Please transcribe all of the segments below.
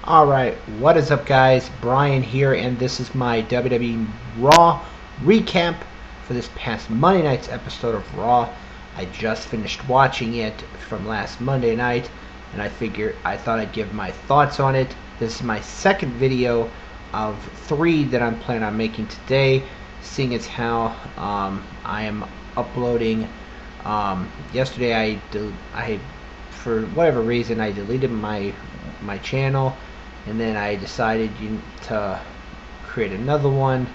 Alright, what is up guys? Brian here, and this is my WWE Raw recap for this past Monday night's episode of Raw. I just finished watching it from last Monday night, and I thought I'd give my thoughts on it. This is my second video of 3 that I'm planning on making today, seeing as how I am uploading. Yesterday I for whatever reason I deleted my channel, and then I decided to create another one.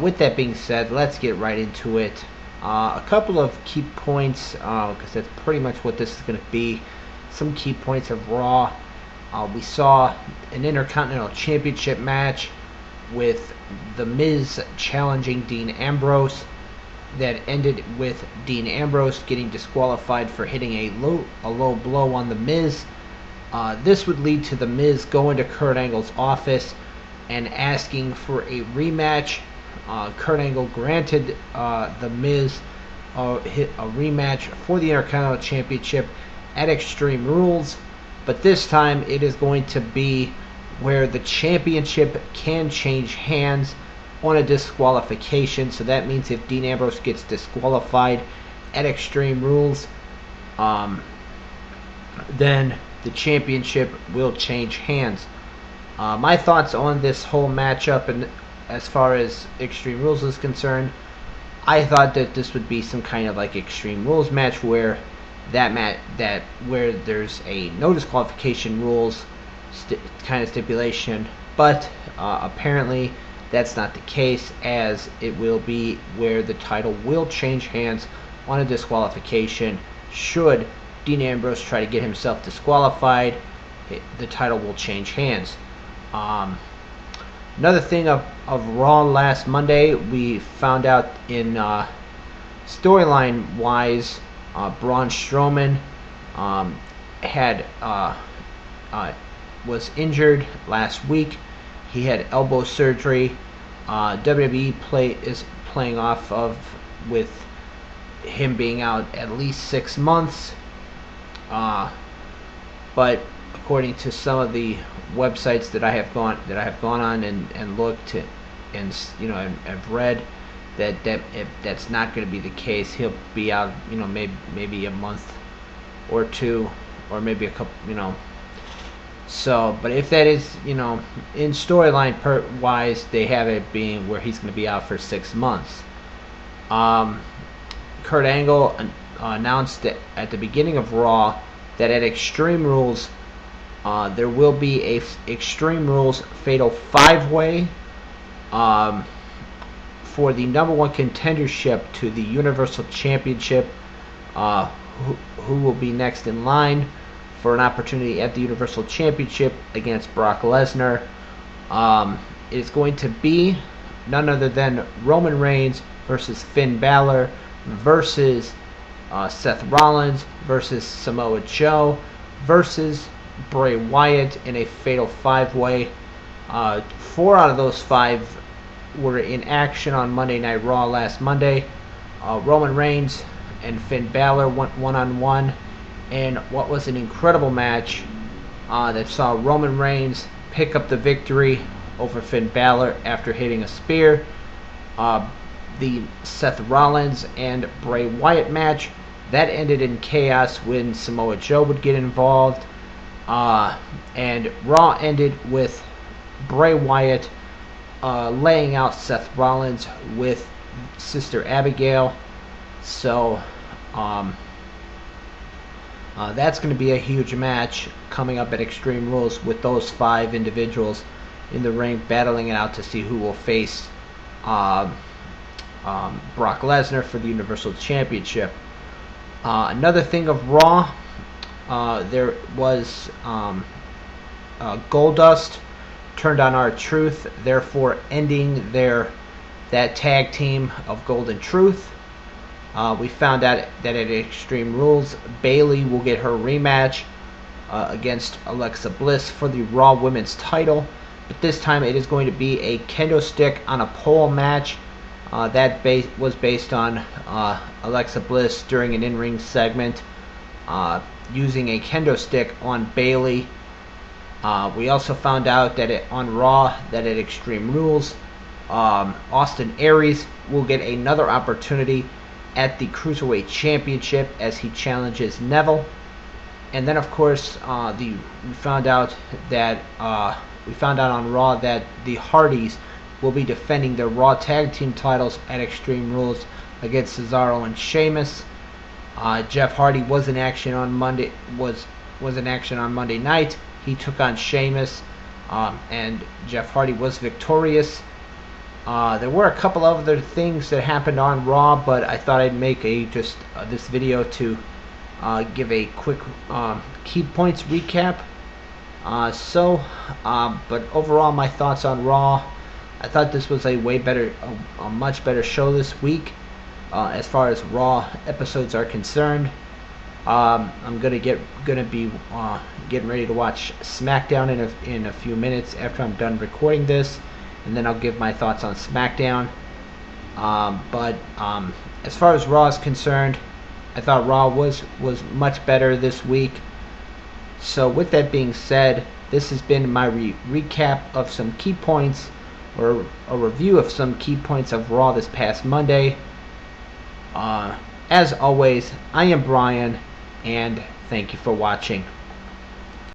With that being said, let's get right into it. A couple of key points, because that's pretty much what this is going to be. Some key points of Raw. We saw an Intercontinental Championship match with The Miz challenging Dean Ambrose that ended with Dean Ambrose getting disqualified for hitting a low blow on The Miz. This would lead to The Miz going to Kurt Angle's office and asking for a rematch. Kurt Angle granted The Miz a rematch for the Intercontinental Championship at Extreme Rules, but this time it is going to be where the championship can change hands on a disqualification. So that means if Dean Ambrose gets disqualified at Extreme Rules, then the championship will change hands. My thoughts on this whole matchup, and as far as Extreme Rules is concerned, I thought that this would be some kind of like Extreme Rules match where where there's a no disqualification rules kind of stipulation, but apparently that's not the case, as it will be where the title will change hands on a disqualification. Should Dean Ambrose try to get himself disqualified, the title will change hands. Another thing of Raw last Monday, we found out in storyline wise, Braun Strowman was injured last week. He had elbow surgery. WWE is playing off of with him being out at least 6 months. But according to some of the websites that I have gone on and looked at, and I've read that's not going to be the case. He'll be out, maybe a month or two, or maybe a couple, So, but if that is, in storyline wise, they have it being where he's going to be out for 6 months. Kurt Angle announced that at the beginning of Raw that at Extreme Rules, there will be a Extreme Rules Fatal 5-Way for the #1 contendership to the Universal Championship. Who will be next in line for an opportunity at the Universal Championship against Brock Lesnar? It is going to be none other than Roman Reigns versus Finn Balor versus Seth Rollins versus Samoa Joe versus Bray Wyatt in a Fatal 5-Way. 4 out of those 5 were in action on Monday Night Raw last Monday. Roman Reigns and Finn Balor went one-on-one, and what was an incredible match that saw Roman Reigns pick up the victory over Finn Balor after hitting a spear. The Seth Rollins and Bray Wyatt match, that ended in chaos when Samoa Joe would get involved. And Raw ended with Bray Wyatt laying out Seth Rollins with Sister Abigail. So that's going to be a huge match coming up at Extreme Rules, with those 5 individuals in the ring battling it out to see who will face Brock Lesnar for the Universal Championship. Another thing of Raw, there was Goldust turned on R-Truth, therefore ending that tag team of Golden Truth. We found out that at Extreme Rules, Bayley will get her rematch against Alexa Bliss for the Raw Women's title, but this time it is going to be a kendo stick on a pole match. That was based on Alexa Bliss during an in-ring segment using a kendo stick on Bayley. We also found out that on Raw that at Extreme Rules, Austin Aries will get another opportunity at the Cruiserweight Championship as he challenges Neville. And then, of course, we found out on Raw that the Hardys will be defending their Raw Tag Team titles at Extreme Rules against Cesaro and Sheamus. Jeff Hardy was in action on Monday. Was in action on Monday night. He took on Sheamus, and Jeff Hardy was victorious. There were a couple of other things that happened on Raw, but I thought I'd make this video to give a quick key points recap. But overall, my thoughts on Raw. I thought this was a much better show this week as far as Raw episodes are concerned. I'm gonna be getting ready to watch SmackDown in a few minutes after I'm done recording this, and then I'll give my thoughts on SmackDown. But as far as Raw is concerned, I thought Raw was much better this week. So with that being said, this has been my recap of some key points, or a review of some key points of Raw this past Monday. As always, I am Brian, and thank you for watching.